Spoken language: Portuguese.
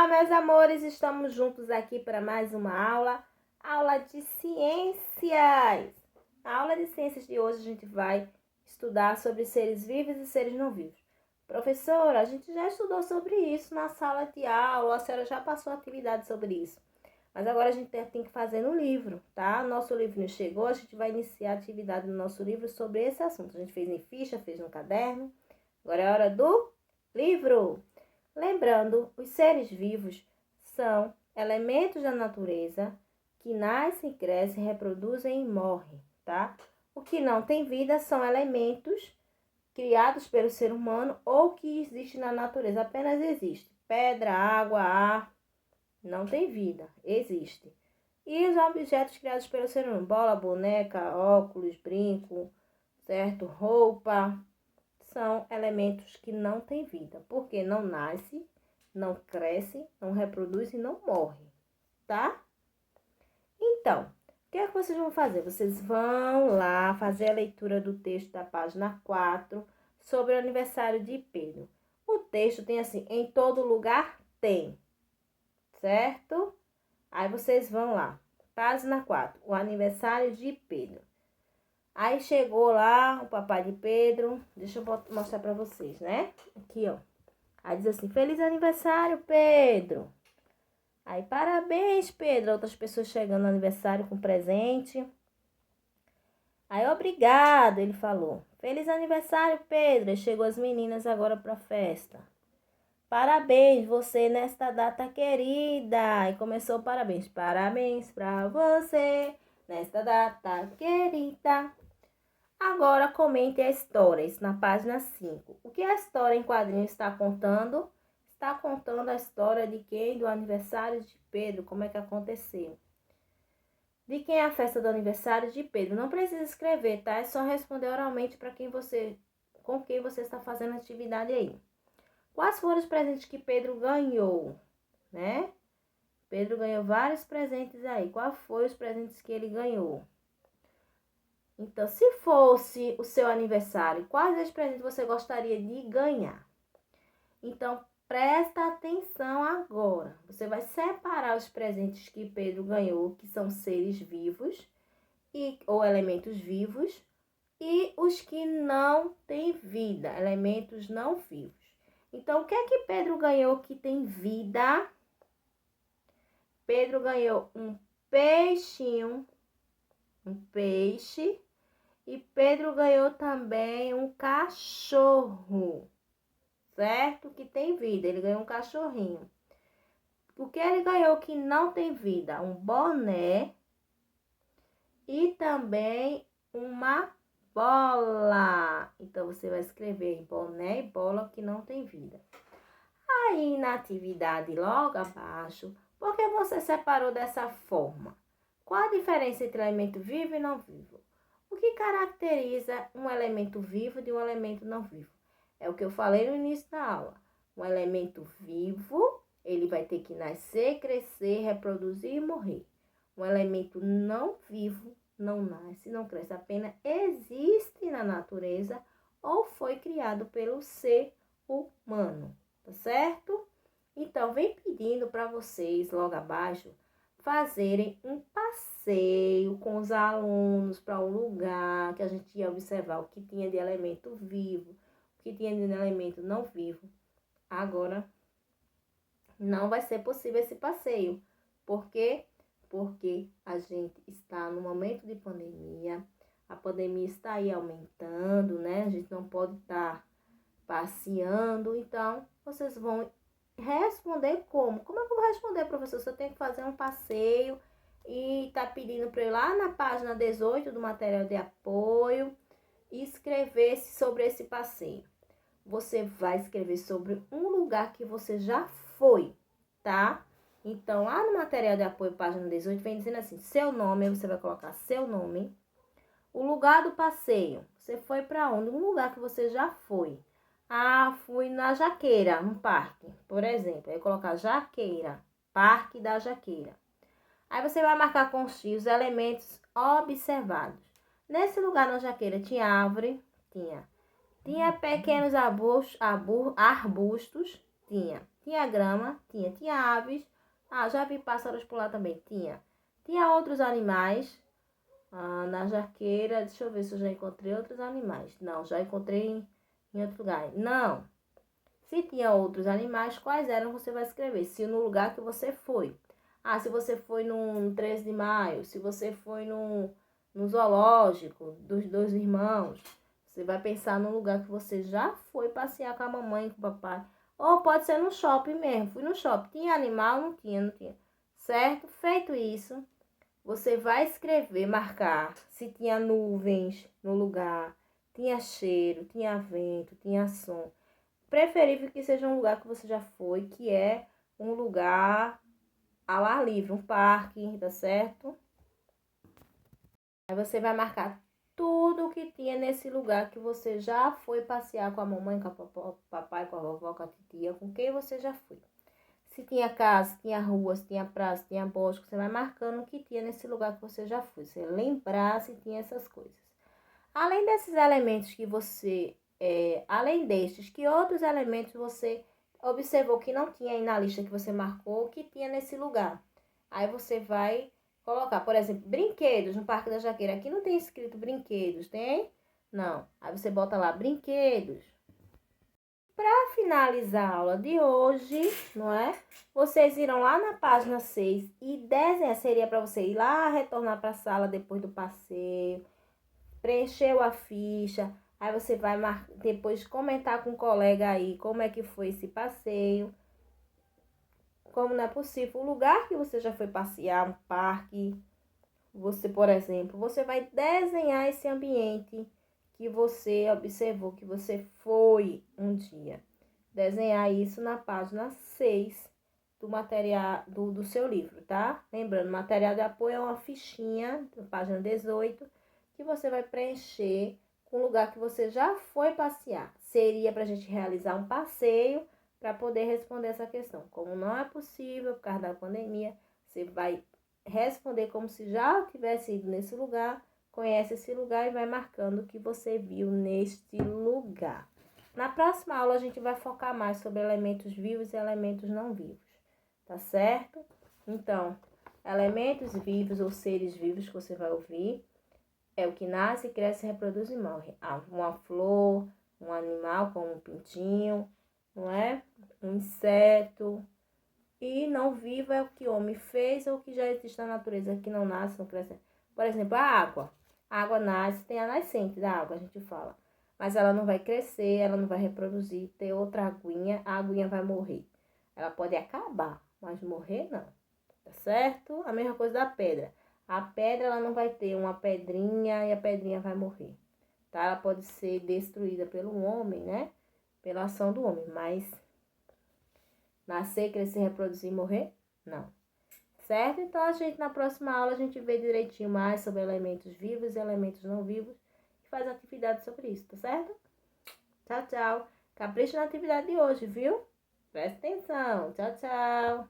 Olá, meus amores, estamos juntos aqui para mais uma aula de ciências. Na aula de ciências de hoje a gente vai estudar sobre seres vivos e seres não vivos. Professora, a gente já estudou sobre isso na sala de aula, a senhora já passou atividade sobre isso. Mas agora a gente tem que fazer no livro, tá? Nosso livro não chegou, a gente vai iniciar a atividade no nosso livro sobre esse assunto. A gente fez em ficha, fez no caderno. Agora é hora do livro. Lembrando, os seres vivos são elementos da natureza que nascem, crescem, reproduzem e morrem, tá? O que não tem vida são elementos criados pelo ser humano ou que existem na natureza, apenas existe. Pedra, água, ar, não tem vida, existe. E os objetos criados pelo ser humano, bola, boneca, óculos, brinco, certo? Roupa, são elementos que não têm vida, porque não nasce, não cresce, não reproduz e não morre, tá? Então, o que é que vocês vão fazer? Vocês vão lá fazer a leitura do texto da página 4 sobre o aniversário de Pedro. O texto tem assim, em todo lugar tem, certo? Aí vocês vão lá, página 4, o aniversário de Pedro. Aí chegou lá o papai de Pedro, deixa eu mostrar pra vocês, né? Aqui, ó. Aí diz assim, feliz aniversário, Pedro. Aí, parabéns, Pedro. Outras pessoas chegando no aniversário com presente. Aí, obrigado, ele falou. Feliz aniversário, Pedro. Aí chegou as meninas agora pra festa. Parabéns, você nesta data querida. E começou o parabéns. Parabéns pra você nesta data querida. Agora comente a história, isso na página 5. O que a história em quadrinhos está contando? Está contando a história de quem? Do aniversário de Pedro, como é que aconteceu. De quem é a festa do aniversário de Pedro? Não precisa escrever, tá? É só responder oralmente para com quem você está fazendo a atividade aí. Quais foram os presentes que Pedro ganhou, né? Pedro ganhou vários presentes aí. Quais foram os presentes que ele ganhou? Então, se fosse o seu aniversário, quais os presentes você gostaria de ganhar? Então, presta atenção agora. Você vai separar os presentes que Pedro ganhou, que são seres vivos ou elementos vivos, e os que não têm vida, elementos não vivos. Então, o que é que Pedro ganhou que tem vida? Pedro ganhou um peixinho, um peixe. E Pedro ganhou também um cachorro, certo? Que tem vida, ele ganhou um cachorrinho. O que ele ganhou que não tem vida? Um boné e também uma bola. Então, você vai escrever boné e bola que não tem vida. Aí, na atividade logo abaixo, por que você separou dessa forma? Qual a diferença entre elemento vivo e não vivo? O que caracteriza um elemento vivo de um elemento não vivo? É o que eu falei no início da aula. Um elemento vivo, ele vai ter que nascer, crescer, reproduzir e morrer. Um elemento não vivo não nasce, não cresce, apenas existe na natureza ou foi criado pelo ser humano, tá certo? Então, vem pedindo para vocês, logo abaixo, fazerem um passeio com os alunos para um lugar que a gente ia observar o que tinha de elemento vivo, o que tinha de elemento não vivo. Agora, não vai ser possível esse passeio. Por quê? Porque a gente está no momento de pandemia, a pandemia está aí aumentando, né? A gente não pode estar passeando, então vocês vão responder como? Como é que eu vou responder, professor? Se eu tenho que fazer um passeio e tá pedindo para eu ir lá na página 18 do material de apoio e escrever sobre esse passeio. Você vai escrever sobre um lugar que você já foi, tá? Então, lá no material de apoio, página 18, vem dizendo assim, seu nome, você vai colocar seu nome, o lugar do passeio, você foi para onde? Um lugar que você já foi. Ah, fui na Jaqueira, no parque, por exemplo. Aí colocar Jaqueira, Parque da Jaqueira. Aí você vai marcar com X os elementos observados. Nesse lugar na Jaqueira tinha árvore? Tinha. Tinha pequenos arbustos? Tinha. Tinha grama? Tinha. Tinha aves? Ah, já vi pássaros por lá também. Tinha. Tinha outros animais? Ah, na Jaqueira, deixa eu ver se eu já encontrei outros animais. Não, já encontrei em outro lugar. Não. Se tinha outros animais, quais eram, você vai escrever. Se no lugar que você foi. Ah, se você foi no 13 de maio, se você foi no zoológico dos dois irmãos, você vai pensar no lugar que você já foi passear com a mamãe e com o papai. Ou pode ser no shopping mesmo. Fui no shopping. Tinha animal? Não tinha, não tinha. Certo? Feito isso, você vai escrever, marcar se tinha nuvens no lugar, tinha cheiro, tinha vento, tinha som. Preferível que seja um lugar que você já foi, que é um lugar ao ar livre, um parque, tá certo? Aí você vai marcar tudo o que tinha nesse lugar que você já foi passear com a mamãe, com o papai, com a vovó, com a titia, com quem você já foi. Se tinha casa, se tinha rua, se tinha praça, se tinha bosque, você vai marcando o que tinha nesse lugar que você já foi. Você lembrar se tinha essas coisas. Além desses elementos que você, além destes, que outros elementos você observou que não tinha aí na lista que você marcou, que tinha nesse lugar. Aí você vai colocar, por exemplo, brinquedos no Parque da Jaqueira. Aqui não tem escrito brinquedos, tem? Não. Aí você bota lá brinquedos. Para finalizar a aula de hoje, não é? Vocês irão lá na página 6 e desenhar. Seria para você ir lá, retornar para a sala depois do passeio, preencheu a ficha, aí você vai depois comentar com o colega aí como é que foi esse passeio, como não é possível, o lugar que você já foi passear, um parque, você, por exemplo, você vai desenhar esse ambiente que você observou, que você foi um dia. Desenhar isso na página 6 do material do seu livro, tá? Lembrando, material de apoio é uma fichinha, na página 18, que você vai preencher com o lugar que você já foi passear. Seria para a gente realizar um passeio para poder responder essa questão. Como não é possível por causa da pandemia, você vai responder como se já tivesse ido nesse lugar, conhece esse lugar e vai marcando o que você viu neste lugar. Na próxima aula a gente vai focar mais sobre elementos vivos e elementos não vivos, tá certo? Então, elementos vivos ou seres vivos que você vai ouvir é o que nasce, cresce, reproduz e morre. Uma flor, um animal como um pintinho, não é? Um inseto. E não vivo é o que o homem fez ou o que já existe na natureza, que não nasce, não cresce. Por exemplo, a água. A água nasce, tem a nascente da água, a gente fala. Mas ela não vai crescer, ela não vai reproduzir, ter outra aguinha, a aguinha vai morrer. Ela pode acabar, mas morrer não. Tá certo? A mesma coisa da pedra. A pedra, ela não vai ter uma pedrinha e a pedrinha vai morrer. Tá? Ela pode ser destruída pelo homem, né? Pela ação do homem, mas nascer, crescer, reproduzir e morrer? Não. Certo? Então, na próxima aula, a gente vê direitinho mais sobre elementos vivos e elementos não vivos e faz atividade sobre isso, tá certo? Tchau, tchau. Capricha na atividade de hoje, viu? Presta atenção. Tchau, tchau.